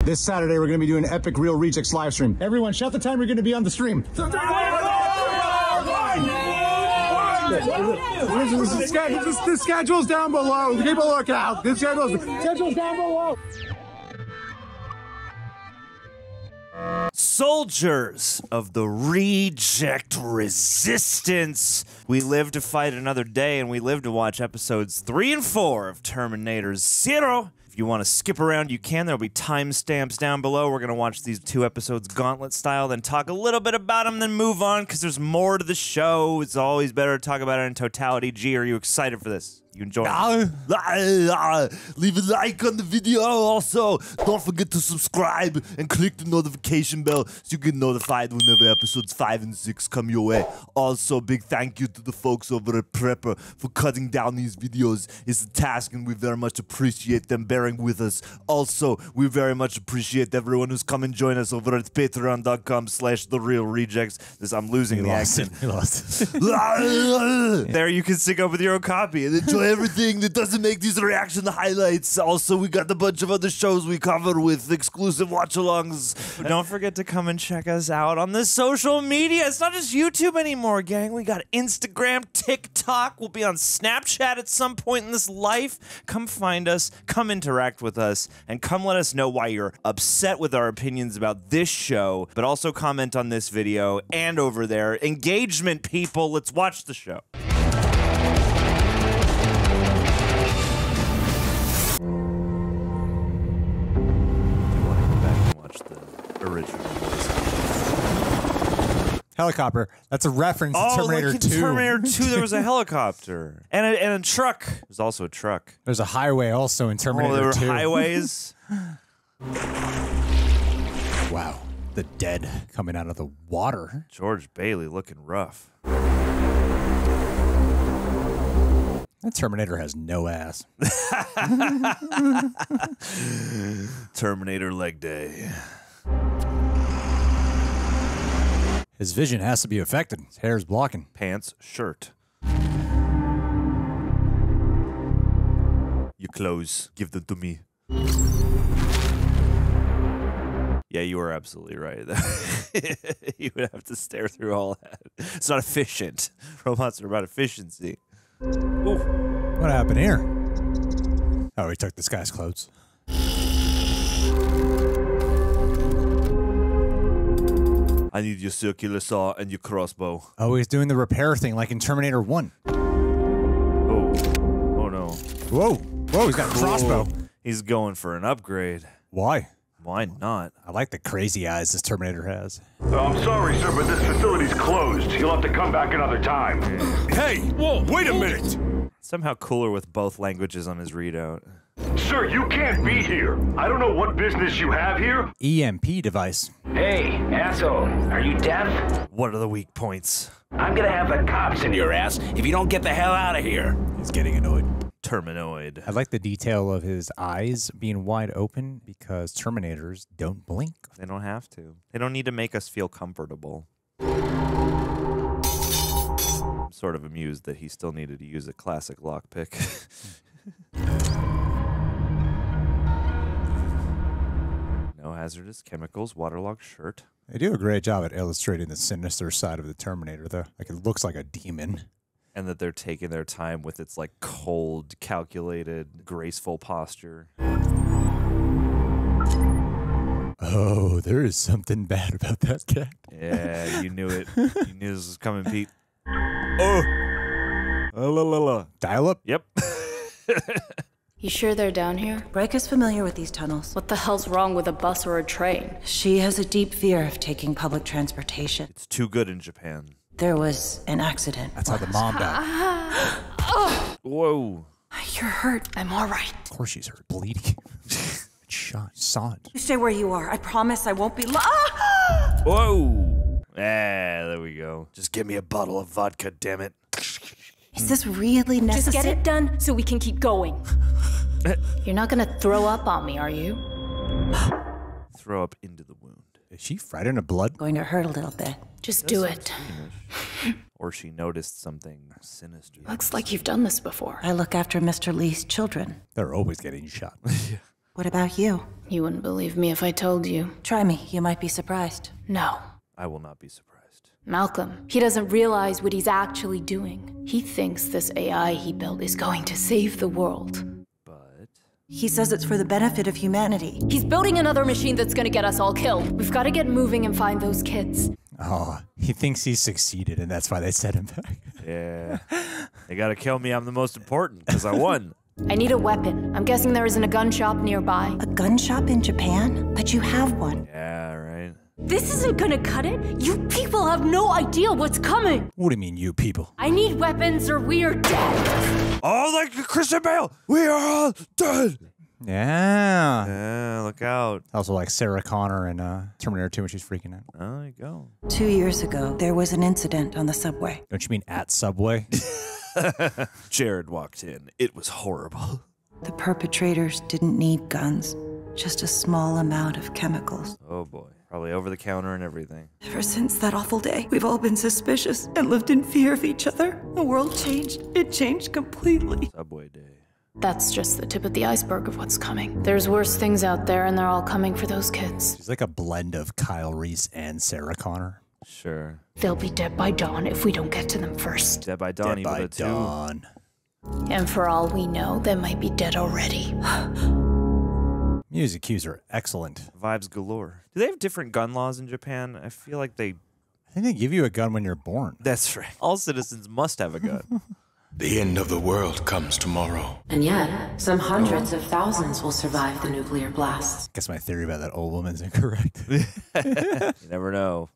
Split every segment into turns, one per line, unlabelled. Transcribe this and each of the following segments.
This Saturday, we're going to be doing an epic Real Rejects live stream. Everyone, shout the time we're going to be on the stream. The schedule's down below. Keep a lookout. The schedule's down below.
Soldiers of the Reject Resistance. We live to fight another day, and we live to watch episodes 3 and 4 of Terminator Zero. If you want to skip around, you can. There'll be timestamps down below. We're going to watch these 2 episodes gauntlet style, then talk a little bit about them, then move on, because there's more to the show. It's always better to talk about it in totality. G, are you excited for this? You enjoy it?
Leave a like on the video. Also, don't forget to subscribe and click the notification bell so you get notified whenever episodes 5 and 6 come your way. Also, big thank you to the folks over at Prepper for cutting down these videos. It's a task, and we very much appreciate them bearing with us. Also, we very much appreciate everyone who's come and joined us over at patreon.com/therealrejects. I'm losing the accent.
You lost it.
There you can sync up with your own copy and enjoy everything that doesn't make these reaction highlights. Also, we got a bunch of other shows we cover with exclusive watch-alongs. Don't forget to come and check us out on the social media. It's not just YouTube anymore, gang. We got Instagram, TikTok. We'll be on Snapchat at some point in this life. Come find us, come interact with us, and come let us know why you're upset with our opinions about this show, but also comment on this video and over there. Engagement, people. Let's watch the show. Original voice.
Helicopter. That's a reference to Terminator
like
2.
in Terminator 2, there was a helicopter. And a truck. There's also a truck.
There's a highway also in Terminator 2.
Oh, there were highways?
Wow. The dead coming out of the water.
George Bailey looking rough.
That Terminator has no ass.
Terminator leg day.
His vision has to be affected. His hair's blocking.
Pants, shirt. Your clothes, give them to me. Yeah, you were absolutely right. You would have to stare through all that. It's not efficient. Robots are about efficiency. Ooh.
What happened here? Oh, he took this guy's clothes.
I need your circular saw and your crossbow.
Oh, he's doing the repair thing like in Terminator 1.
Oh. Oh, no.
Whoa. Whoa, he's got a crossbow.
He's going for an upgrade.
Why?
Why not?
I like the crazy eyes this Terminator has.
I'm sorry, sir, but this facility's closed. You'll have to come back another time.
Hey, whoa, wait a minute.
Somehow cooler with both languages on his readout.
Sir, you can't be here. I don't know what business you have here.
EMP device.
Hey, asshole, are you deaf?
What are the weak points?
I'm gonna have the cops in your ass if you don't get the hell out of here.
He's getting annoyed.
Terminoid.
I like the detail of his eyes being wide open because Terminators don't blink.
They don't have to. They don't need to make us feel comfortable. I'm sort of amused that he still needed to use a classic lockpick. No hazardous chemicals, waterlogged shirt.
They do a great job at illustrating the sinister side of the Terminator, though. Like, it looks like a demon.
And that they're taking their time with its, like, cold, calculated, graceful posture.
Oh, there is something bad about that cat.
Yeah, you knew it. You knew this was coming, Pete. Oh! La, la, la.
Dial up?
Yep.
You sure they're down here?
Breka's familiar with these tunnels.
What the hell's wrong with a bus or a train?
She has a deep fear of taking public transportation.
It's too good in Japan.
There was an accident.
That's how the mom died.
Whoa.
You're hurt. I'm all right.
Of course she's hurt. Bleeding. Shot. Saw it.
You stay where you are. I promise I won't be
Whoa. There we go. Just give me a bottle of vodka, damn it.
Is this really necessary?
Just get it done so we can keep going. You're not gonna throw up on me, are you?
Throw up into the wound.
Is she frightened of blood?
Going to hurt a little bit.
Just do it.
Or she noticed something sinister.
Looks like you've done this before.
I look after Mr. Lee's children.
They're always getting shot.
What about you?
You wouldn't believe me if I told you.
Try me. You might be surprised.
No.
I will not be surprised.
Malcolm, he doesn't realize what he's actually doing. He thinks this AI he built is going to save the world.
But
He says it's for the benefit of humanity.
He's building another machine that's gonna get us all killed. We've got to get moving and find those kids.
Oh, he thinks he's succeeded, and that's why they set him back.
yeah, they gotta kill me. I'm the most important because I won.
I need a weapon. I'm guessing there isn't a gun shop nearby.
A gun shop in Japan? But you have one.
Yeah, right.
This isn't gonna cut it. You people have no idea what's coming.
What do you mean, you people?
I need weapons or we're dead.
Oh, like Christian Bale, we are all dead.
Yeah.
Yeah, look out.
Also like Sarah Connor in Terminator 2 when she's freaking out.
Oh, there you go.
2 years ago, there was an incident on the subway.
Don't you mean at Subway?
Jared walked in. It was horrible.
The perpetrators didn't need guns, just a small amount of chemicals.
Oh boy, probably over the counter and everything.
Ever since that awful day, we've all been suspicious and lived in fear of each other. The world changed. It changed completely.
Subway day.
That's just the tip of the iceberg of what's coming. There's worse things out there, and they're all coming for those kids.
She's like a blend of Kyle Reese and Sarah Connor.
Sure.
They'll be dead by dawn if we don't get to them first.
Dead by Dawn.
Dead by Dawn.
And for all we know, they might be dead already.
Music cues are excellent.
Vibes galore. Do they have different gun laws in Japan? I feel like they...
I think they give you a gun when you're born.
That's right. All citizens must have a gun.
The end of the world comes tomorrow.
And yet, some hundreds of thousands will survive the nuclear blasts.
Guess my theory about that old woman's incorrect.
You never know.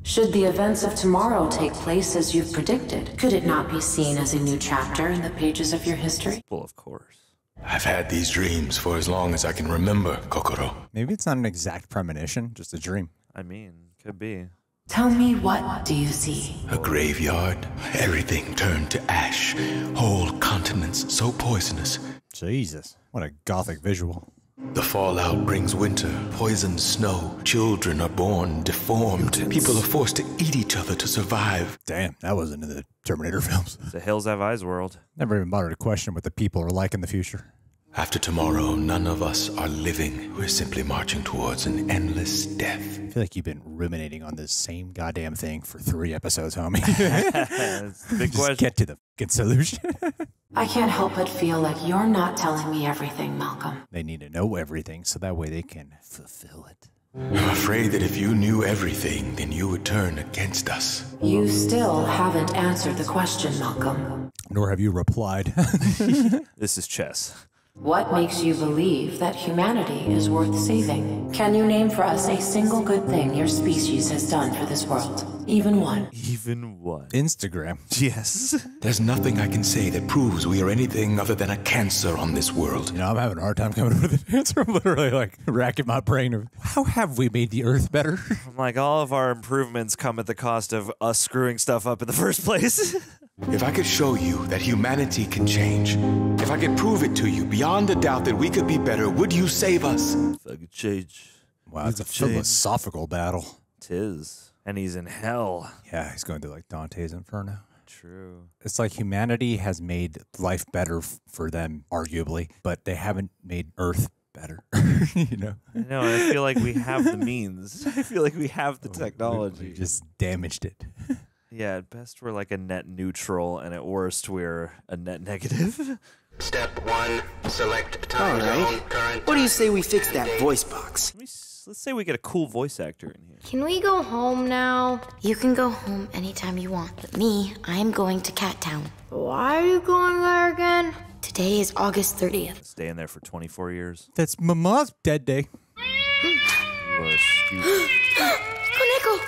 Should the events of tomorrow take place as you've predicted, could it not be seen as a new chapter in the pages of your history?
Well, of course.
I've had these dreams for as long as I can remember, Kokoro.
Maybe it's not an exact premonition, just a dream.
I mean, could be.
Tell me, what do you see?
A graveyard, everything turned to ash, whole continents so poisonous.
Jesus, what a gothic visual.
The fallout brings winter, poisoned snow. Children are born deformed. People are forced to eat each other to survive.
Damn, that wasn't in the Terminator films.
It's a Hills Have Eyes world.
Never even bothered to question what the people are like in the future.
After tomorrow, none of us are living. We're simply marching towards an endless death.
I feel like you've been ruminating on this same goddamn thing for 3 episodes, homie.
That's the big
Just
question.
get to the fucking solution.
I can't help but feel like you're not telling me everything, Malcolm.
They need to know everything so that way they can fulfill it.
I'm afraid that if you knew everything, then you would turn against us.
You still haven't answered the question, Malcolm.
Nor have you replied.
This is chess.
What makes you believe that humanity is worth saving? Can you name for us a single good thing your species has done for this world? Even one.
Even one.
Instagram.
Yes.
There's nothing I can say that proves we are anything other than a cancer on this world.
You know, I'm having a hard time coming up with an answer. I'm literally like racking my brain of how have we made the Earth better?
I'm like, all of our improvements come at the cost of us screwing stuff up in the first place.
If I could show you that humanity can change, if I could prove it to you beyond a doubt that we could be better, would you save us?
If I could change.
Wow, it's a philosophical battle.
'Tis. And he's in hell.
Yeah, he's going through like Dante's Inferno.
True.
It's like humanity has made life better for them, arguably, but they haven't made Earth better. You know?
I know, I feel like we have the means. I feel like we have the technology.
We just damaged it.
Yeah, at best we're like a net neutral, and at worst we're a net negative.
Step 1, select time zone, current.
What do you say we fix that voice box?
Let's say we get a cool voice actor in here.
Can we go home now? You can go home anytime you want, but me, I'm going to Cat Town. Why are you going there again? Today is August 30th.
Staying there for 24 years.
That's Mama's dead day.
You are stupid.
Koneko!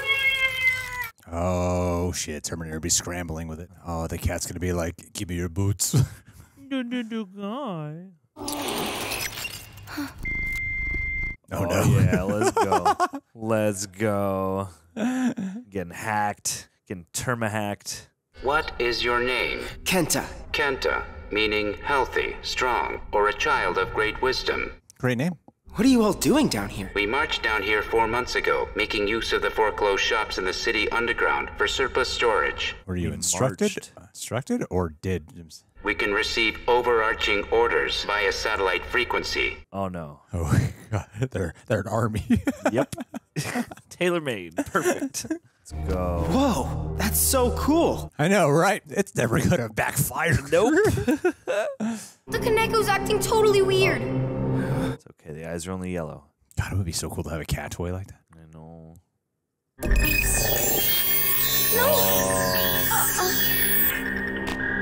Oh, shit. Terminator will be scrambling with it. Oh, the cat's going to be like, give me your boots.
Guy.
Oh, no.
Yeah, let's go. Let's go. Getting hacked. Getting terma-hacked.
What is your name?
Kenta.
Kenta, meaning healthy, strong, or a child of great wisdom.
Great name.
What are you all doing down here?
We marched down here 4 months ago, making use of the foreclosed shops in the city underground for surplus storage.
Were you instructed? Instructed or did?
We can receive overarching orders via satellite frequency.
Oh no.
Oh God, they're an army.
Yep. Tailor-made. Perfect. Let's go.
Whoa, that's so cool.
I know, right? It's never gonna backfire.
Nope.
The Kaneko's acting totally weird.
It's okay. The eyes are only yellow.
God, it would be so cool to have a cat toy like that.
I know.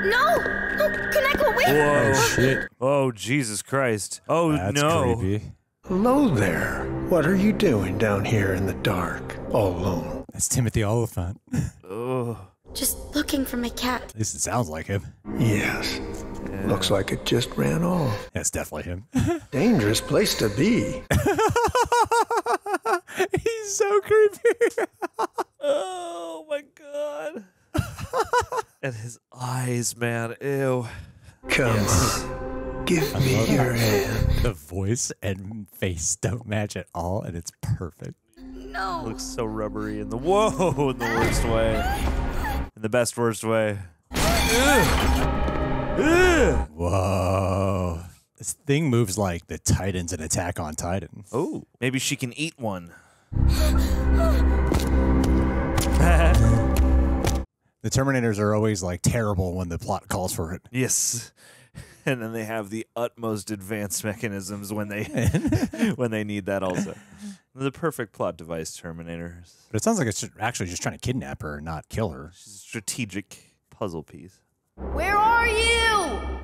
No! No, Kaneko, wait!
Whoa.
Oh shit.
Oh, Jesus Christ. Oh,
That's
no.
creepy.
Hello there. What are you doing down here in the dark, all alone?
That's Timothy Olyphant.
Oh.
Just looking for my cat.
At least it sounds like him.
Yes. Looks like it just ran off.
That's definitely him.
Dangerous place to be.
He's so creepy.
Oh, my God. And his eyes, man. Ew.
Come on. Give me your hand.
The voice and face don't match at all, and it's perfect.
No.
Looks so rubbery in the in the worst way. In the best worst way.
Whoa. This thing moves like the Titans in Attack on Titan.
Oh, maybe she can eat one.
The Terminators are always like terrible when the plot calls for it.
Yes. And then they have the utmost advanced mechanisms when they when they need that also. The perfect plot device, Terminators.
But it sounds like it's actually just trying to kidnap her and not kill her.
She's a strategic puzzle piece.
Where are you?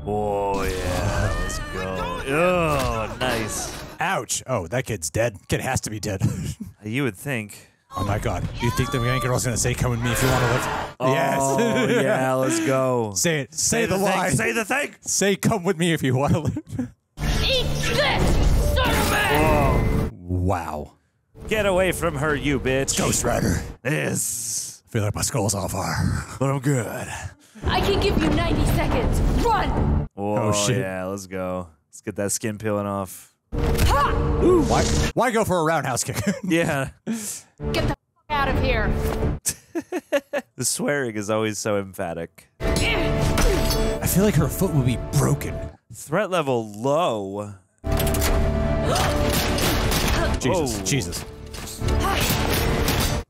Oh, yeah. Let's go. Oh, nice.
Ouch. Oh, that kid's dead. Kid has to be dead.
You would think.
Oh, my God. Do you think the main girl's going to say, come with me if you want to live?
Oh,
yes.
yeah, let's go.
Say it. Say the line.
Say the thing.
Say, come with me if you want to live.
Eat this, son of a...
Whoa.
Wow.
Get away from her, you bitch.
Ghost Rider.
Yes.
I feel like my skull's on fire.
But I'm good.
I can give you 90 seconds. Run!
Oh,
shit.
Yeah, let's go. Let's get that skin peeling off.
Ooh, why go for a roundhouse kick?
Yeah.
Get the out of here.
The swearing is always so emphatic.
I feel like her foot would be broken.
Threat level low.
Jesus.
Whoa.
Jesus.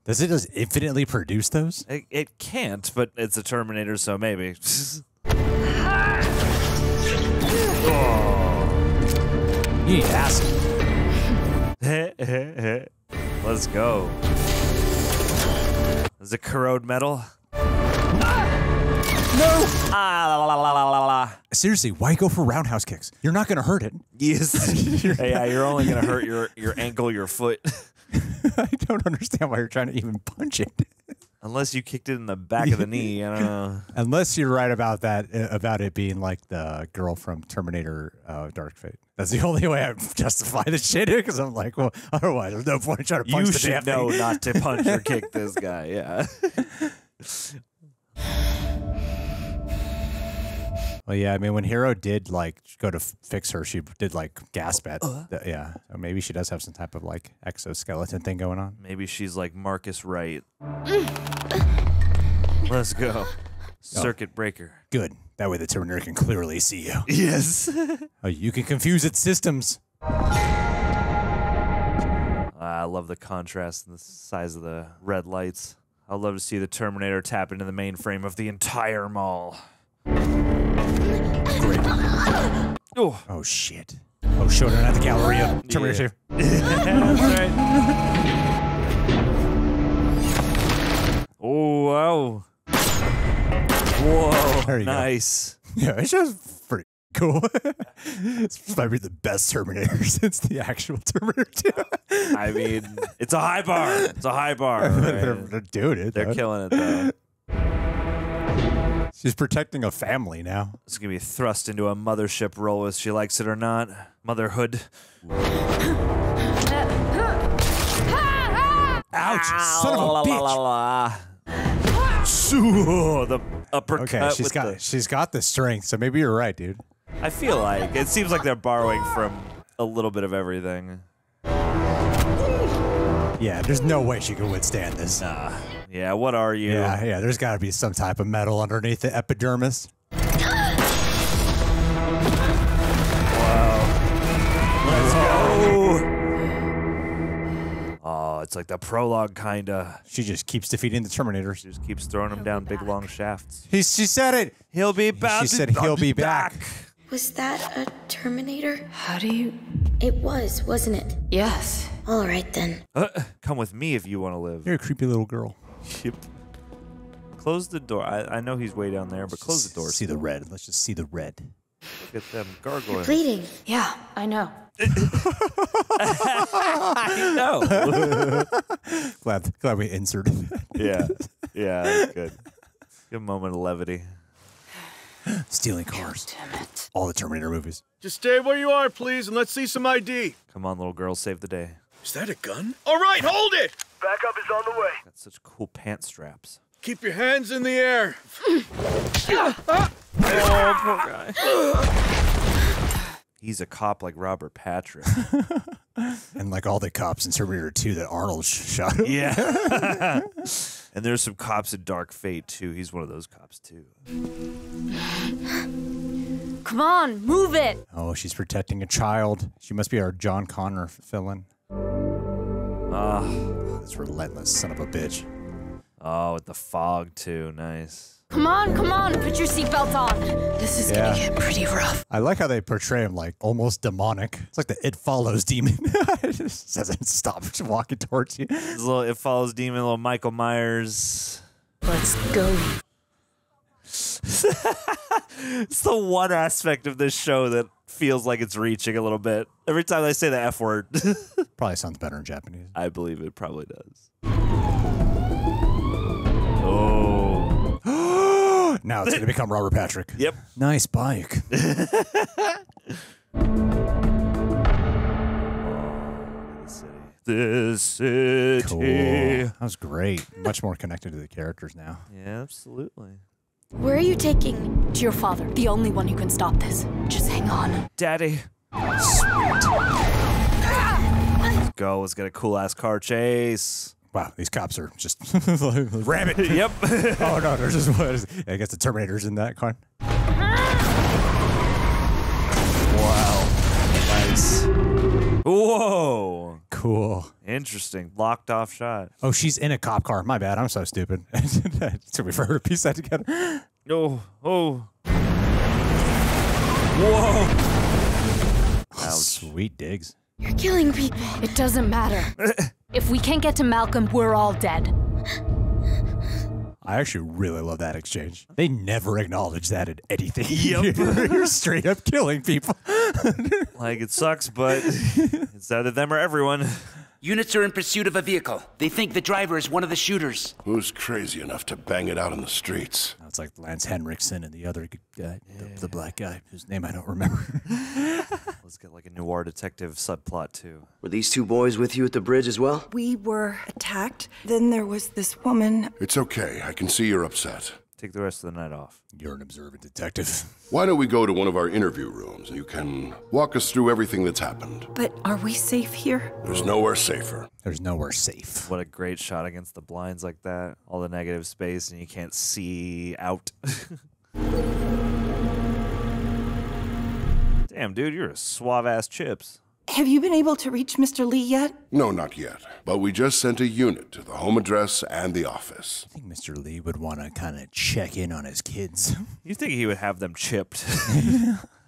Does it just infinitely produce those?
It can't, but it's a Terminator, so maybe.
You need acid.
Let's go. Is it corrode metal?
No!
Ah, la, la, la, la, la.
Seriously, why go for roundhouse kicks? You're not going to hurt it.
Yes. Yeah, you're only going to hurt your ankle, your foot.
I don't understand why you're trying to even punch it.
Unless you kicked it in the back of the knee, I don't know.
Unless you're right about that, about it being like the girl from Terminator Dark Fate. That's the only way I justify the shit, because I'm like, well, otherwise there's no point in trying to punch the damn thing.
You should know not to punch or kick this guy, yeah.
Well, yeah, I mean, when Hero did, like, go to fix her, she did, like, gasp at, yeah. So maybe she does have some type of, like, exoskeleton thing going on.
Maybe she's like Marcus Wright. Let's go. Circuit breaker.
Good. That way the Terminator can clearly see you.
Yes.
Oh, you can confuse its systems.
I love the contrast and the size of the red lights. I'd love to see the Terminator tap into the mainframe of the entire mall.
Great.
Oh.
Oh, shit. Oh, showdown at the Galleria. Terminator 2.
That's right. Oh, wow. Whoa.
There you
nice.
Go. Yeah, it's just pretty cool. This might be the best Terminator since the actual Terminator 2.
I mean, it's a high bar. It's a high bar. Right?
They're doing it.
They're killing it, though.
She's protecting a family now.
It's going to be thrust into a mothership role whether she likes it or not. Motherhood.
Ouch! Son of a bitch!
The uppercut.
Okay, she's got the strength, so maybe you're right, dude.
I feel like it seems like they're borrowing from a little bit of everything.
Yeah, there's no way she can withstand this.
Nah. Yeah, what are you?
Yeah, there's got to be some type of metal underneath the epidermis.
Let's go. Oh, it's like the prologue, kinda.
She just keeps defeating the Terminators.
She just keeps throwing them down big long shafts.
She said it.
He'll be back.
She said he'll be back.
Was that a Terminator?
How do you...
It was, wasn't it?
Yes.
All right, then.
Come with me if you want to live.
You're a creepy little girl.
Yep. Close the door. I know he's way down there, but close the door.
See the red. Let's just see the red.
Look at them gargoyles.
Bleeding.
Yeah, I know.
I know.
glad we inserted that.
Yeah, that's good. Good moment of levity.
Stealing cars. Damn it. All the Terminator movies.
Just stay where you are, please, and let's see some ID.
Come on, little girl, save the day.
Is that a gun? All right, hold it! Backup is on the way.
Got such cool pant straps.
Keep your hands in the air.
Oh, poor guy. He's a cop like Robert Patrick.
And like all the cops in Terminator 2 that Arnold shot him.
Yeah. And there's some cops in Dark Fate, too. He's one of those cops, too.
Come on, move it.
Oh, she's protecting a child. She must be our John Connor villain. This relentless son of a bitch.
Oh, with the fog, too. Nice.
Come on, put your seatbelt on. This is gonna get pretty rough.
I like how they portray him like almost demonic. It's like the It Follows demon. It just doesn't stop walking towards you.
This little It Follows demon, little Michael Myers.
Let's go.
It's the one aspect of this show that feels like it's reaching a little bit. Every time they say the F word.
Probably sounds better in Japanese.
I believe it probably does. Oh.
Now it's going to become Robert Patrick.
Yep.
Nice bike.
This city.
Cool. That was great. Much more connected to the characters now.
Yeah, absolutely.
Where are you taking?
To your father, the only one who can stop this. Just hang on.
Daddy.
Sweet.
Let's go. Let's get a cool-ass car chase.
Wow, these cops are just ram it.
Yep.
Oh no, there's just what? I guess the Terminator's in that car.
Wow. Nice. Whoa.
Cool.
Interesting. Locked off shot.
Oh, she's in a cop car. My bad. I'm so stupid. It took me forever to piece that together.
Oh. Whoa.
Ouch. Sweet digs.
You're killing people.
It doesn't matter. If we can't get to Malcolm, we're all dead.
I actually really love that exchange. They never acknowledge that in anything.
Yep.
You're straight up killing people.
Like, it sucks, but it's either them or everyone.
Units are in pursuit of a vehicle. They think the driver is one of the shooters.
Who's crazy enough to bang it out in the streets?
It's like Lance Henriksen and the other guy, the black guy, whose name I don't remember.
Let's get like a noir detective subplot, too.
Were these two boys with you at the bridge as well?
We were attacked. Then there was this woman.
It's okay. I can see you're upset.
Take the rest of the night off.
You're an observant detective.
Why don't we go to one of our interview rooms? You can walk us through everything that's happened.
But are we safe here?
There's nowhere safer.
There's nowhere safe.
What a great shot against the blinds like that. All the negative space and you can't see out. Damn, dude, you're a suave-ass chips.
Have you been able to reach Mr. Lee yet?
No, not yet. But we just sent a unit to the home address and the office.
I think Mr. Lee would want to kind of check in on his kids.
You think he would have them chipped?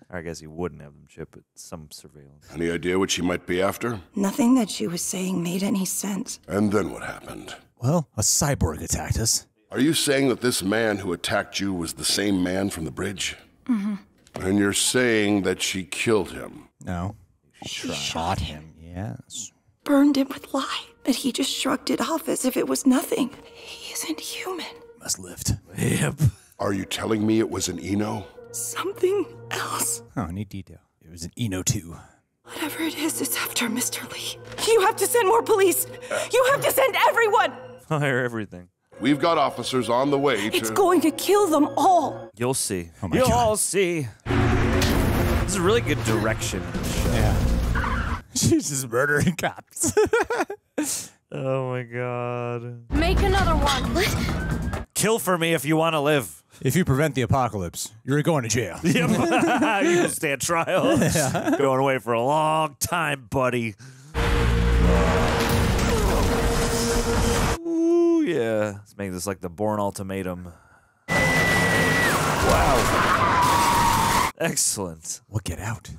Or I guess he wouldn't have them chipped, but some surveillance.
Any idea what she might be after?
Nothing that she was saying made any sense.
And then what happened?
Well, a cyborg attacked us.
Are you saying that this man who attacked you was the same man from the bridge?
Mm-hmm.
And you're saying that she killed him?
No.
She shot him.
Yes.
Burned him with lie. But he just shrugged it off as if it was nothing. He isn't human.
Must lift.
Yep.
Are you telling me it was an Eno?
Something else.
Oh, neat detail. It was an Eno 2.
Whatever it is, it's after Mr. Lee. You have to send more police. You have to send everyone.
Fire everything.
We've got officers on the way to...
It's going to kill them all.
You'll see.
Oh my
You'll
God.
all see. This is really good direction in the show.
Yeah. She's just murdering cops.
Oh my god.
Make another one. What?
Kill for me if you want to live.
If you prevent the apocalypse, you're going to jail.
Yep. You can stand trial. Yeah. Going away for a long time, buddy. Ooh, yeah. Let's make this like the Bourne Ultimatum. Wow. Excellent.
We'll get out.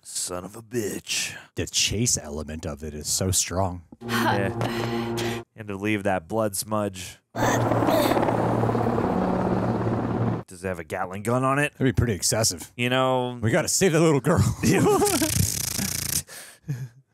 Son of a bitch.
The chase element of it is so strong.
Yeah. And to leave that blood smudge. Does it have a Gatling gun on it?
That'd be pretty excessive.
You know,
we gotta save the little girl.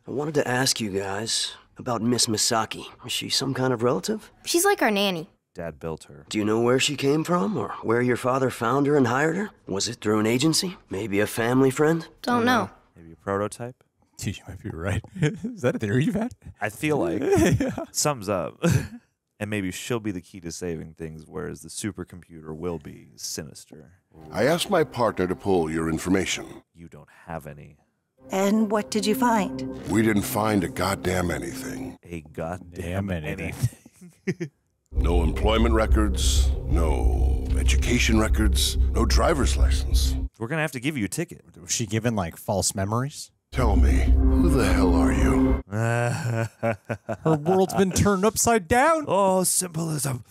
I wanted to ask you guys about Miss Misaki. Is she some kind of relative?
She's like our nanny.
Dad built her.
Do you know where she came from, or where your father found her and hired her? Was it through an agency? Maybe a family friend?
Don't know.
Maybe a prototype?
You might be right. Is that a theory you've had?
I feel like sums up. And maybe she'll be the key to saving things, whereas the supercomputer will be sinister.
I asked my partner to pull your information.
You don't have any.
And what did you find?
We didn't find a goddamn anything.
A goddamn anything.
No employment records, no education records, no driver's license.
We're gonna have to give you a ticket.
Was she given like false memories?
Tell me, who the hell are you?
Her world's been turned upside down.
Oh, symbolism.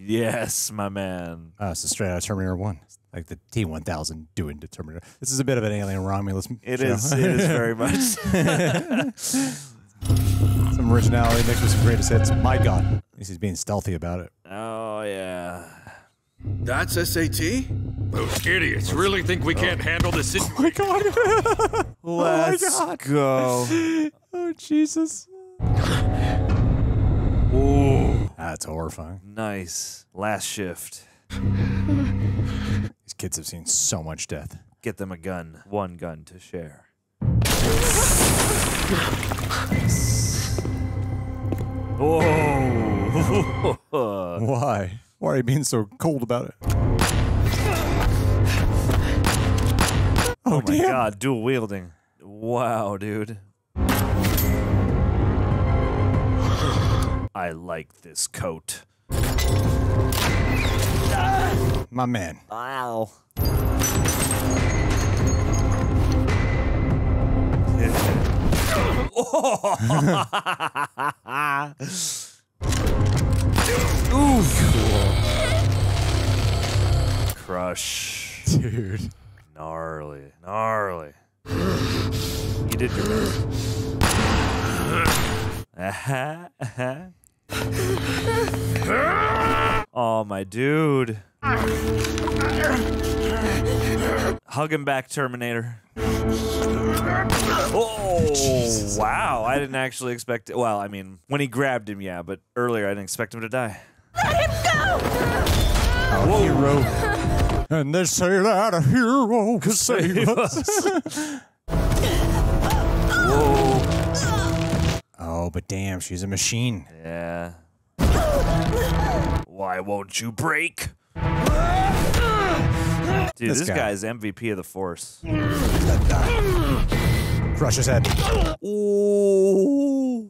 Yes, my man.
It's a straight out of Terminator 1. Like the T-1000 doing to Terminator. This is a bit of an Alien Romulus show.
It is very much.
Some originality mixed with some greatest hits. My God. At least he's being stealthy about it.
Oh, yeah.
That's SAT? Those idiots really think we can't handle this situation.
Oh, my God.
Let's go.
Oh, Jesus.
Ooh.
That's horrifying.
Nice. Last shift.
These kids have seen so much death.
Get them a gun. One gun to share. Whoa.
Why? Why are you being so cold about it?
Oh my God, dual wielding. Wow, dude. I like this coat.
My man.
Wow. Ooh. Crush.
Dude.
Gnarly. Gnarly. You did your best. Oh, my dude. Hug him back, Terminator. Oh, Jesus. Wow. I didn't actually expect it. Well, I mean, when he grabbed him, yeah, but earlier I didn't expect him to die.
Let him go!
Our hero. And they say that a hero can save us.
Whoa.
Oh, but damn, she's a machine.
Yeah. Why won't you break? Dude, this guy's MVP of the Force.
Crush his head.
Ooh.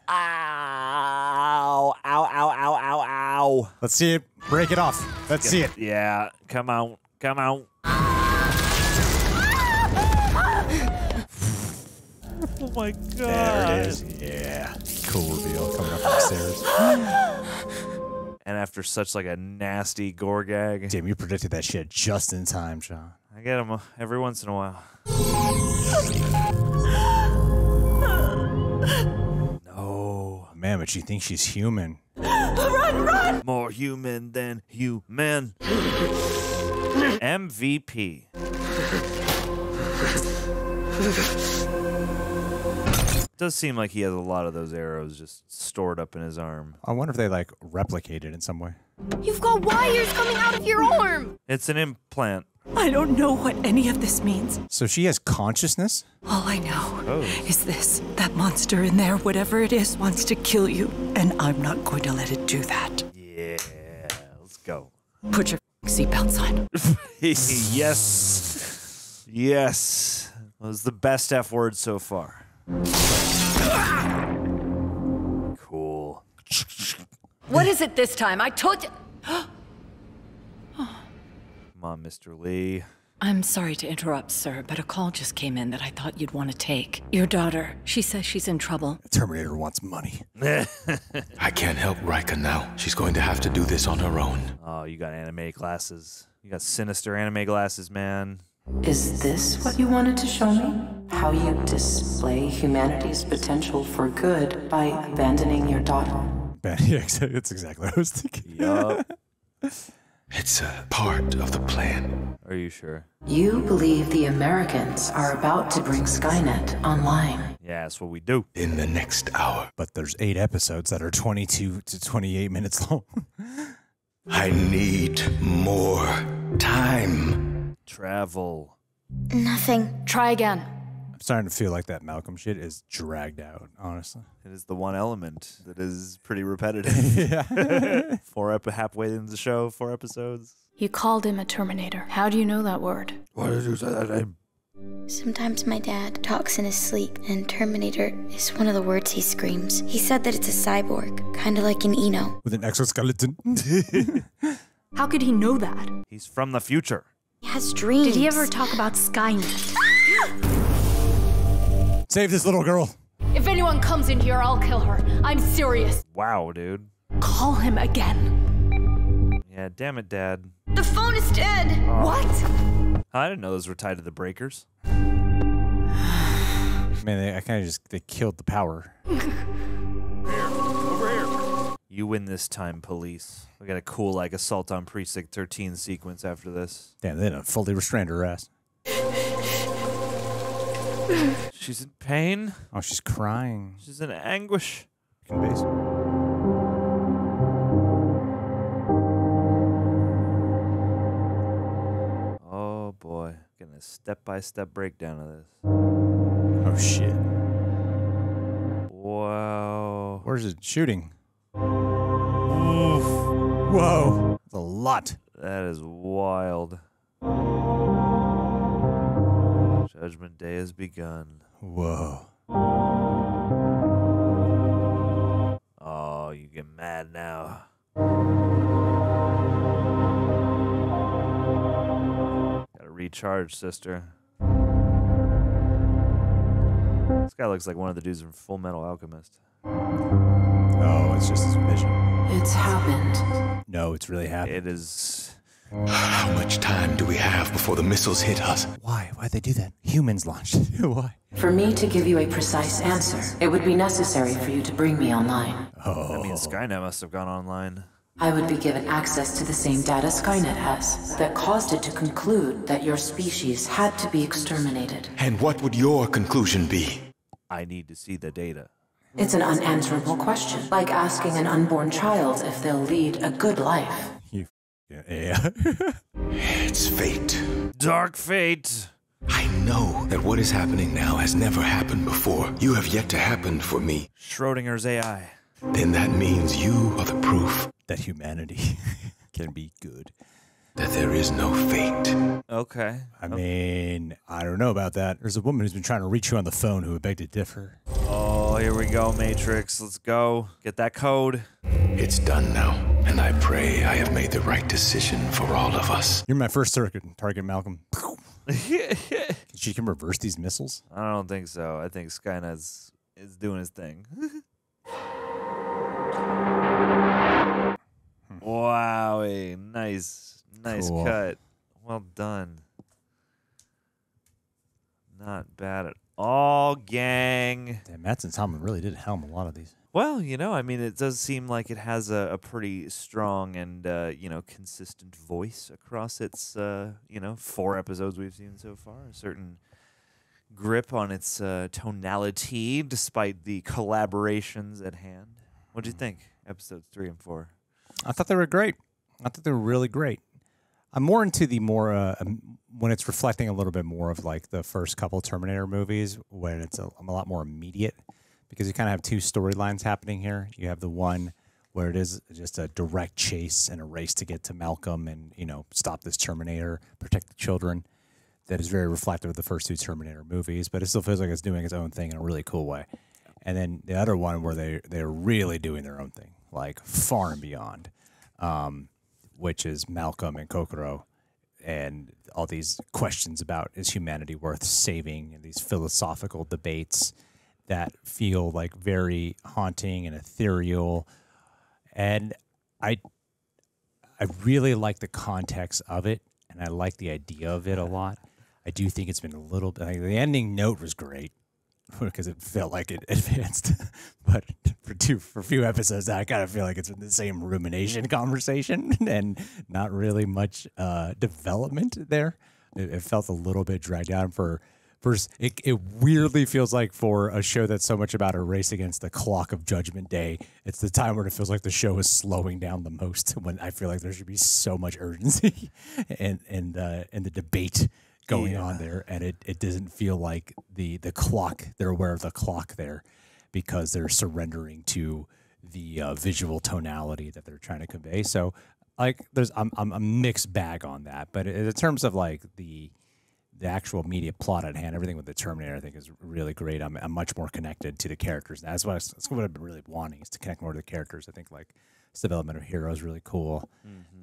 Ow. Ow, ow, ow, ow, ow.
Let's see it. Break it off. Let's see it.
Yeah. Come on. Come on. Oh my God.
There it is. Yeah. Cool reveal coming up from the stairs.
And after such like a nasty gore gag.
Damn, you predicted that shit just in time, Sean.
I get them every once in a while. No.
Man, but she thinks she's human.
Run, run!
More human than human. MVP. Does seem like he has a lot of those arrows just stored up in his arm.
I wonder if they like replicated in some way.
You've got wires coming out of your arm!
It's an implant.
I don't know what any of this means.
So she has consciousness?
All I know is this. That monster in there, whatever it is, wants to kill you. And I'm not going to let it do that.
Yeah, let's go.
Put your
Seatbelt sign.
Yes. Yes. That was the best F word so far. Cool.
What is it this time? I told you.
Come on, Mr. Lee.
I'm sorry to interrupt, sir, but a call just came in that I thought you'd want to take. Your daughter, she says she's in trouble.
The Terminator wants money.
I can't help Rika now. She's going to have to do this on her own.
Oh, you got anime glasses. You got sinister anime glasses, man.
Is this what you wanted to show me? How you display humanity's potential for good by abandoning your daughter?
Yeah, that's exactly what I was thinking.
Yup.
It's a part of the plan.
Are you sure?
You believe the Americans are about to bring SkyNet online.
Yeah, that's what we do.
In the next hour.
But there's 8 episodes that are 22 to 28 minutes long.
I need more time.
Travel.
Nothing.
Try again.
I'm starting to feel like that Malcolm shit is dragged out, honestly.
It is the one element that is pretty repetitive.
Yeah.
Halfway into the show, 4 episodes.
You called him a Terminator. How do you know that word?
Why did you say that name?
Sometimes my dad talks in his sleep, and Terminator is one of the words he screams. He said that it's a cyborg, kind of like an Eno.
With an exoskeleton.
How could he know that?
He's from the future.
He has dreams.
Did he ever talk about SkyNet?
Save this little girl.
If anyone comes in here, I'll kill her. I'm serious.
Wow, dude.
Call him again.
Yeah, damn it, Dad.
The phone is dead.
What?
I didn't know those were tied to the breakers.
Man, I kind of they killed the power.
Over here. You win this time, police. We got a cool, like, assault on Precinct 13 sequence after this.
Damn, they didn't fully restrained her ass.
She's in pain.
Oh, she's crying.
She's in anguish. Oh boy, getting a step-by-step breakdown of this.
Oh shit.
Wow.
Where's it shooting? Oof. Whoa. That's a lot.
That is wild. Judgment Day has begun.
Whoa.
Oh, you get mad now. Gotta recharge, sister. This guy looks like one of the dudes from Full Metal Alchemist.
Oh, it's just his vision.
It's happened.
No, it's really happened.
It is.
How much time do we have before the missiles hit us?
Why? Why'd they do that? Humans launched it. Why?
For me to give you a precise answer, it would be necessary for you to bring me online.
Oh.
That means SkyNet must have gone online.
I would be given access to the same data SkyNet has that caused it to conclude that your species had to be exterminated.
And what would your conclusion be?
I need to see the data.
It's an unanswerable question, like asking an unborn child if they'll lead a good life.
Yeah.
It's fate.
Dark fate.
I know that what is happening now has never happened before. You have yet to happen for me.
Schrodinger's AI.
Then that means you are the proof
that humanity can be good.
That there is no fate.
Okay.
I mean, I don't know about that. There's a woman who's been trying to reach you on the phone who would beg to differ.
Oh, here we go, Matrix. Let's go. Get that code.
It's done now, and I pray I have made the right decision for all of us.
You're my first target, Malcolm. She can reverse these missiles?
I don't think so. I think Skynet is doing his thing. Wow, nice cool. Cut. Well done. Not bad at all, gang.
Damn, Madsen's helmet really did helm a lot of these.
Well, you know, I mean, it does seem like it has a pretty strong and, you know, consistent voice across its, 4 episodes we've seen so far. A certain grip on its tonality, despite the collaborations at hand. What do you think, episodes 3 and 4?
I thought they were great. I thought they were really great. I'm more into the when it's reflecting a little bit more of like the first couple Terminator movies, when it's a lot more immediate, because you kind of have 2 storylines happening here. You have the one where it is just a direct chase and a race to get to Malcolm and, stop this Terminator, protect the children. That is very reflective of the first 2 Terminator movies, but it still feels like it's doing its own thing in a really cool way. And then the other one where they're really doing their own thing, like far and beyond, which is Malcolm and Kokoro, and all these questions about is humanity worth saving, and these philosophical debates that feel like very haunting and ethereal. And I really like the context of it, and I like the idea of it a lot. I do think it's been a little bit, like, the ending note was great because it felt like it advanced, but for a few episodes, I kind of feel like it's been the same rumination conversation and not really much development there. It felt a little bit dragged out it weirdly feels like for a show that's so much about a race against the clock of Judgment Day, it's the time where it feels like the show is slowing down the most, when I feel like there should be so much urgency and the debate going on there, and it doesn't feel like the clock, they're aware of the clock there because they're surrendering to the visual tonality that they're trying to convey. So like I'm a mixed bag on that, but in terms of like the actual media plot at hand, everything with the Terminator, I think, is really great. I'm much more connected to the characters. That's what I've been really wanting, is to connect more to the characters. I think like this development of Hero is really cool.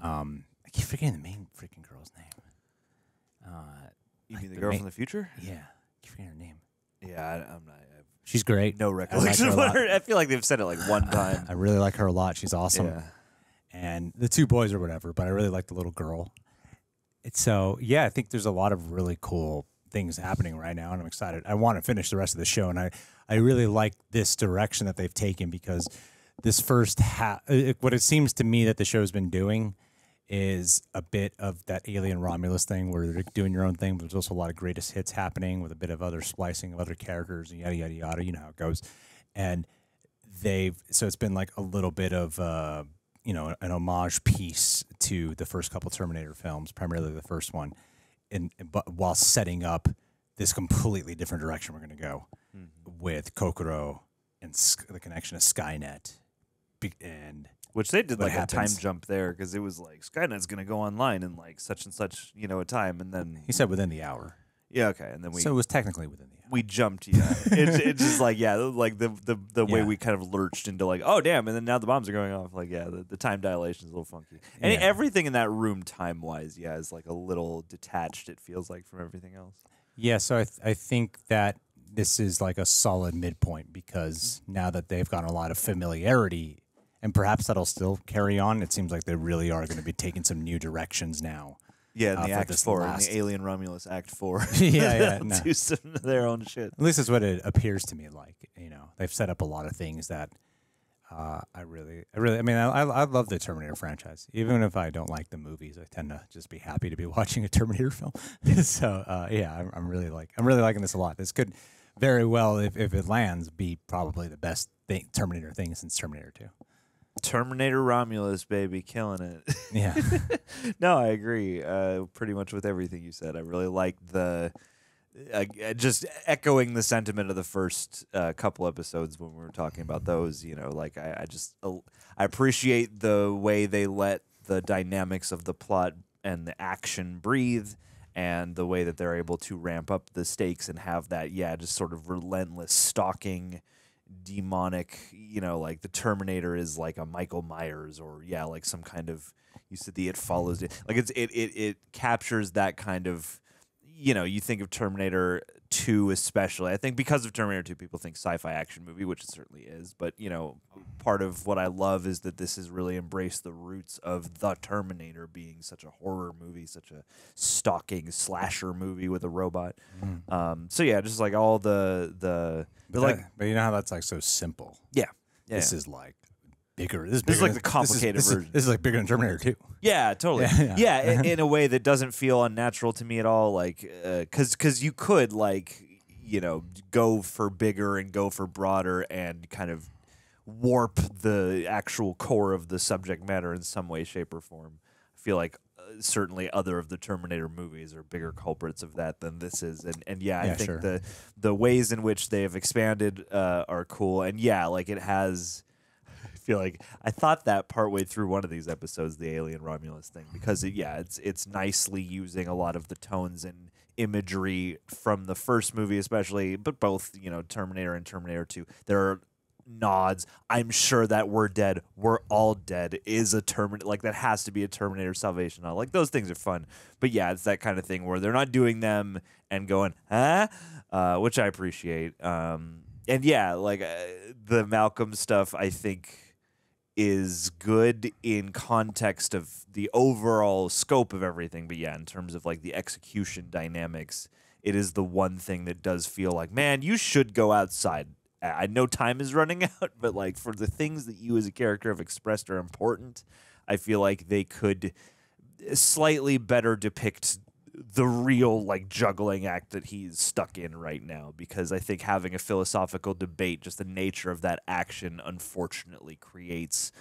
I keep forgetting the main freaking girl's name.
You mean the girl from the future?
Yeah, I keep forgetting her name.
Yeah, I'm not.
She's great.
No recollection of her. I feel like they've said it like one time.
I really like her a lot. She's awesome.
Yeah.
And the 2 boys or whatever, but I really like the little girl. So, yeah, I think there's a lot of really cool things happening right now, and I'm excited. I want to finish the rest of the show, and I really like this direction that they've taken, because this first half, what it seems to me that the show's been doing is a bit of that Alien Romulus thing where they're doing your own thing, but there's also a lot of greatest hits happening with a bit of other splicing of other characters and yada, yada, yada. You know how it goes. And so it's been like a little bit of, an homage piece to the first couple Terminator films, primarily the first one, but while setting up this completely different direction we're going to go with Kokoro and the connection to SkyNet. And
which they did like a time jump there, because it was like SkyNet's going to go online in like such and such, a time, and then
he said within the hour.
Yeah, okay, and then
so it was technically within the hour.
We jumped, yeah. It's just like like the way we kind of lurched into like, oh damn, and then now the bombs are going off. Like the time dilation is a little funky, and everything in that room time wise, is like a little detached. It feels like from everything else.
Yeah, so I think that this is like a solid midpoint, because now that they've gotten a lot of familiarity. And perhaps that'll still carry on. It seems like they really are going to be taking some new directions now.
Yeah, in the Act 4, in the Alien Romulus Act 4.
Yeah.
Do some of their own shit.
At least that's what it appears to me like. They've set up a lot of things that I love the Terminator franchise. Even if I don't like the movies, I tend to just be happy to be watching a Terminator film. So I'm really liking this a lot. This could very well, if it lands, be probably the best Terminator thing since Terminator 2.
Terminator Romulus, baby, killing it.
Yeah.
No, I agree pretty much with everything you said. I really like just echoing the sentiment of the first couple episodes when we were talking about those. I appreciate the way they let the dynamics of the plot and the action breathe, and the way that they're able to ramp up the stakes and have that, just sort of relentless stalking, demonic, like the Terminator is like a Michael Myers, or like some kind of, you said the It Follows it, like it captures that kind of, you think of Terminator 2 especially. I think because of Terminator 2, people think sci-fi action movie, which it certainly is, but part of what I love is that this has really embraced the roots of the Terminator being such a horror movie, such a stalking slasher movie with a robot. So just like all the
but you know how that's like so simple.
Yeah.
This is like bigger.
This is like the complicated version.
This is like bigger than Terminator 2.
Yeah, totally. Yeah, in a way that doesn't feel unnatural to me at all. Like, because you could go for bigger and go for broader and kind of warp the actual core of the subject matter in some way, shape, or form. I feel like certainly other of the Terminator movies are bigger culprits of that than this is, and I think the ways in which they have expanded are cool, and like it feel like I thought that partway through one of these episodes, the Alien Romulus thing, because it's nicely using a lot of the tones and imagery from the first movie, especially, but both, you know, Terminator and Terminator 2. There are nods. I'm sure that We're Dead, We're All Dead is a Terminator, like that has to be a Terminator Salvation nod. Like those things are fun, but yeah, it's that kind of thing where they're not doing them and going, huh? Which I appreciate. And yeah, like the Malcolm stuff, I think is good in context of the overall scope of everything. But yeah, in terms of like the execution dynamics, it is the one thing that does feel like, man, you should go outside. I know time is running out, but like for the things that you as a character have expressed are important, I feel like they could slightly better depict the real like juggling act that he's stuck in right now, because I think having a philosophical debate, just the nature of that action, unfortunately creates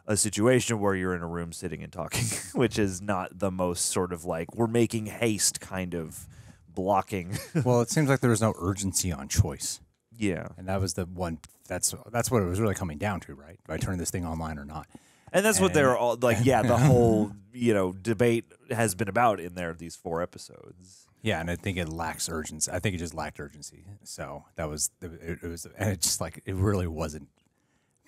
a situation where you're in a room sitting and talking, which is not the most sort of like we're making haste kind of blocking.
Well, it seems like there was no urgency on choice.
Yeah.
And that was the one, that's what it was really coming down to, right? Do I turn this thing online or not?
And that's what they're all like. Yeah, the whole debate has been about in there these 4 episodes.
Yeah, and I think it lacks urgency. I think it just lacked urgency. So that was it was, and it just like it really wasn't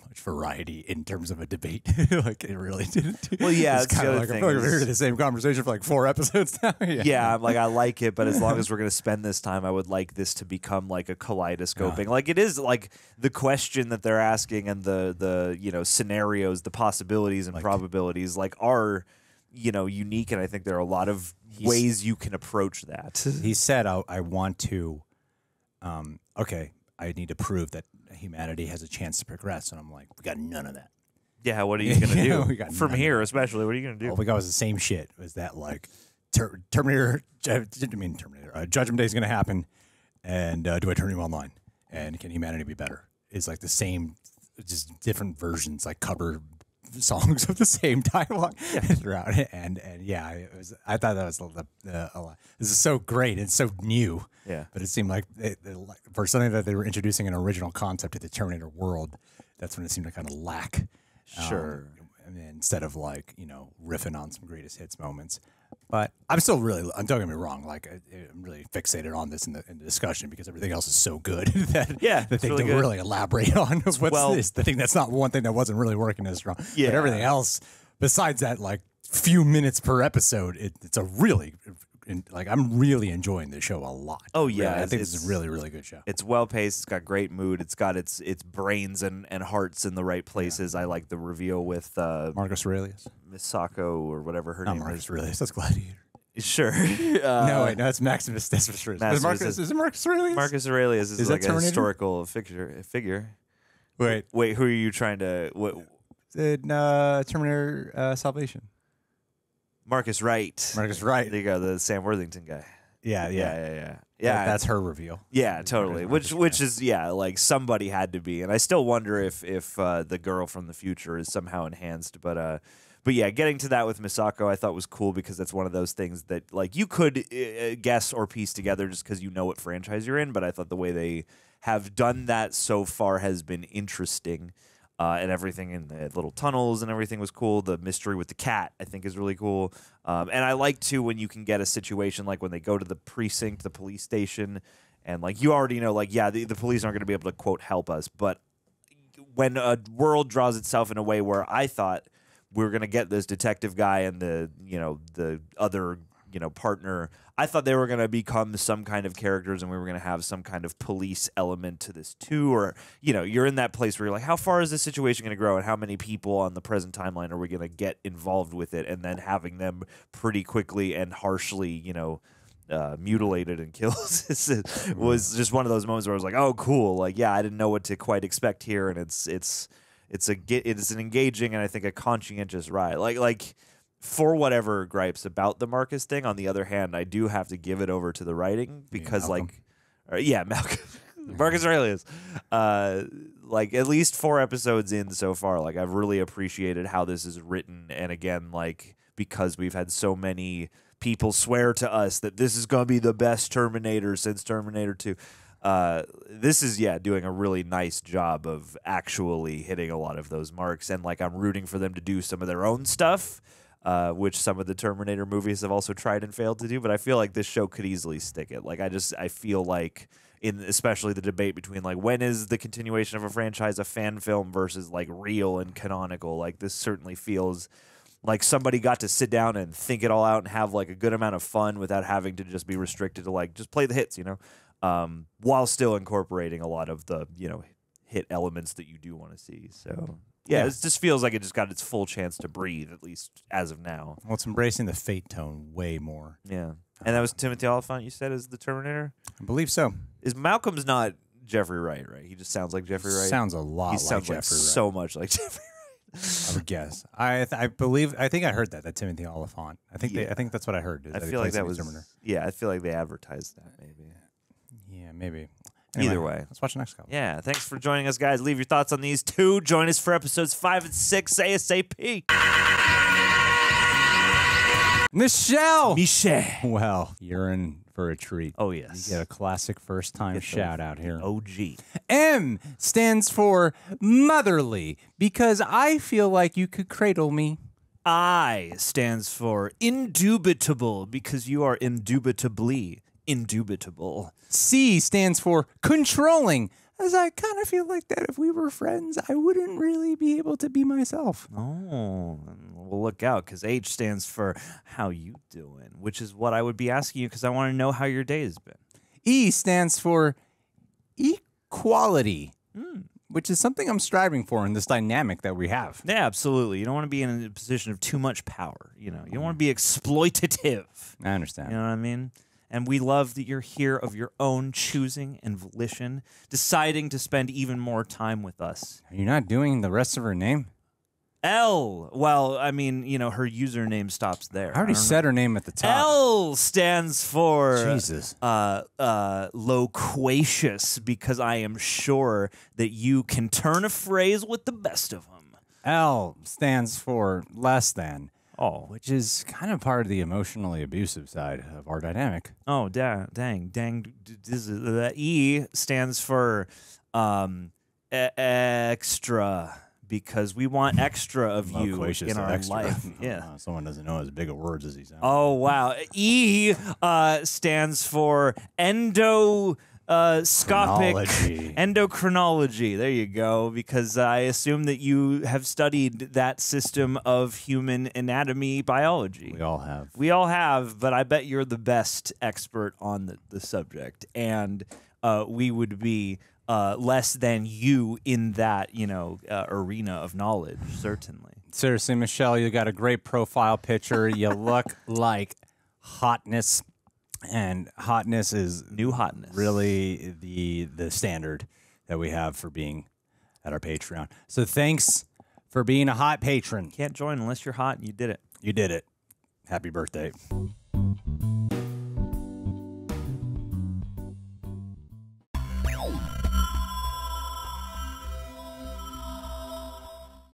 much variety in terms of a debate. Like it really didn't.
Well, yeah,
it's kind of like I feel like we're hearing the same conversation for like 4 episodes now.
Yeah, I'm like I like it, but as long as we're gonna spend this time, I would like this to become like a kaleidoscoping.
Yeah.
Like it is like the question that they're asking and the scenarios, the possibilities and probabilities like are unique, and I think there are a lot of ways you can approach that.
He said, "I want to, okay, I need to prove that humanity has a chance to progress," and I'm like, we got none of that.
Yeah, what are you gonna do
We got
from
none
here, especially? What are you gonna do?
All we got was the same shit. Was that like Terminator? Judgment Day is gonna happen, and do I turn you online? And can humanity be better? It's like the same, just different versions, like cover songs of the same dialogue throughout it. And yeah, it was. I thought that was this is so great and so new.
Yeah,
but it seemed like for something that they were introducing an original concept to the Terminator world, that's when it seemed to kind of lack.
Sure.
Instead of like riffing on some greatest hits moments. But I'm still really, don't get me wrong, like I'm really fixated on this in the discussion because everything else is so good that they
really
don't
good.
really elaborate on what's this. The thing that's not one thing that wasn't really working as strong.
Yeah.
But everything else, besides that, like few minutes per episode, it's a really, like I'm really enjoying this show a lot.
Oh yeah,
really. I think it's a really, really good show.
It's well paced. It's got great mood. It's got its brains and hearts in the right places. I like the reveal with
Marcus Aurelius,
Misako or whatever her name
Marcus
is.
Aurelius. That's Gladiator.
Sure.
No, wait, no, it's Maximus Decimus. Is it Marcus Aurelius?
Marcus Aurelius is like a
Terminator?
historical figure.
Wait,
who are you trying to? What?
Terminator Salvation.
Marcus Wright.
Marcus Wright.
There you go, the Sam Worthington guy.
Yeah. That's her reveal.
Yeah, totally. Which is like somebody had to be, and I still wonder if the girl from the future is somehow enhanced, but yeah, getting to that with Misako I thought was cool because that's one of those things that like you could guess or piece together just because you know what franchise you're in, but I thought the way they have done that so far has been interesting. And everything in the little tunnels and everything was cool. The mystery with the cat, I think, is really cool. And I like, too, when you can get a situation like when they go to the precinct, the police station, and, like, you already know, like, yeah, the police aren't going to be able to, quote, help us. But when a world draws itself in a way where I thought we were going to get this detective guy and the other, partner, I thought they were going to become some kind of characters and we were going to have some kind of police element to this too. Or, you're in that place where you're like, how far is this situation going to grow and how many people on the present timeline are we going to get involved with it? And then having them pretty quickly and harshly, mutilated and killed was just one of those moments where I was like, oh, cool. Like, yeah, I didn't know what to quite expect here. And it's an engaging and I think a conscientious ride. Like, for whatever gripes about the Marcus thing, on the other hand, I do have to give it over to the writing because, Malcolm. Malcolm. Marcus Aurelius. Like, at least 4 episodes in so far, like, I've really appreciated how this is written. And again, like, because we've had so many people swear to us that this is going to be the best Terminator since Terminator 2. this is doing a really nice job of actually hitting a lot of those marks, and like I'm rooting for them to do some of their own stuff, which some of the Terminator movies have also tried and failed to do. But I feel like this show could easily stick it. Like I feel like especially the debate between like when is the continuation of a franchise a fan film versus like real and canonical. Like this certainly feels like somebody got to sit down and think it all out and have like a good amount of fun without having to just be restricted to like just play the hits, while still incorporating a lot of the, hit elements that you do want to see. So, it just feels like it just got its full chance to breathe, at least as of now.
Well, it's embracing the fate tone way more.
Yeah. And that was Timothy Olyphant, you said, as the Terminator?
I believe so.
Is Malcolm's not Jeffrey Wright, right? He just sounds like Jeffrey Wright?
Sounds a lot like
Jeffrey Wright. So much like Jeffrey Wright.
I would guess. I think I heard that Timothy Olyphant. I think that's what I heard.
I feel like that was I feel like they advertised that maybe.
Yeah, maybe.
Anyway, either way,
let's watch the next couple.
Yeah, thanks for joining us, guys. Leave your thoughts on these two. Join us for episodes 5 and 6 ASAP.
Michelle.
Well,
you're in for a treat.
Oh, yes.
You get a classic first-time shout-out here.
OG.
M stands for motherly, because I feel like you could cradle me.
I stands for indubitable, because you are indubitably indubitable.
C stands for controlling, as I kind of feel like that if we were friends, I wouldn't really be able to be myself.
Oh, well, look out, because H stands for how you doing, which is what I would be asking you because I want to know how your day has been.
E stands for equality, which is something I'm striving for in this dynamic that we have.
Yeah, absolutely. You don't want to be in a position of too much power. You don't want to be exploitative.
I understand.
You know what I mean? And we love that you're here of your own choosing and volition, deciding to spend even more time with us.
Are you not doing the rest of her name?
L. Well, I mean, her username stops there.
I already said her name at the top.
L stands for
Jesus.
Loquacious, because I am sure that you can turn a phrase with the best of them.
L stands for less than.
Oh,
which is kind of part of the emotionally abusive side of our dynamic.
Oh, dang. The E stands for extra, because we want extra of you in our life. Yeah,
someone doesn't know as big of words as he sounds.
Oh wow. E stands for endocrinology. There you go, because I assume that you have studied that system of human anatomy biology.
We all have.
We all have, but I bet you're the best expert on the subject, and we would be less than you in that, arena of knowledge, certainly.
Seriously, Michelle, you got a great profile picture. You look like hotness. And hotness is
new hotness.
Really the standard that we have for being at our Patreon. So thanks for being a hot patron.
Can't join unless you're hot, and you did it.
You did it. Happy birthday.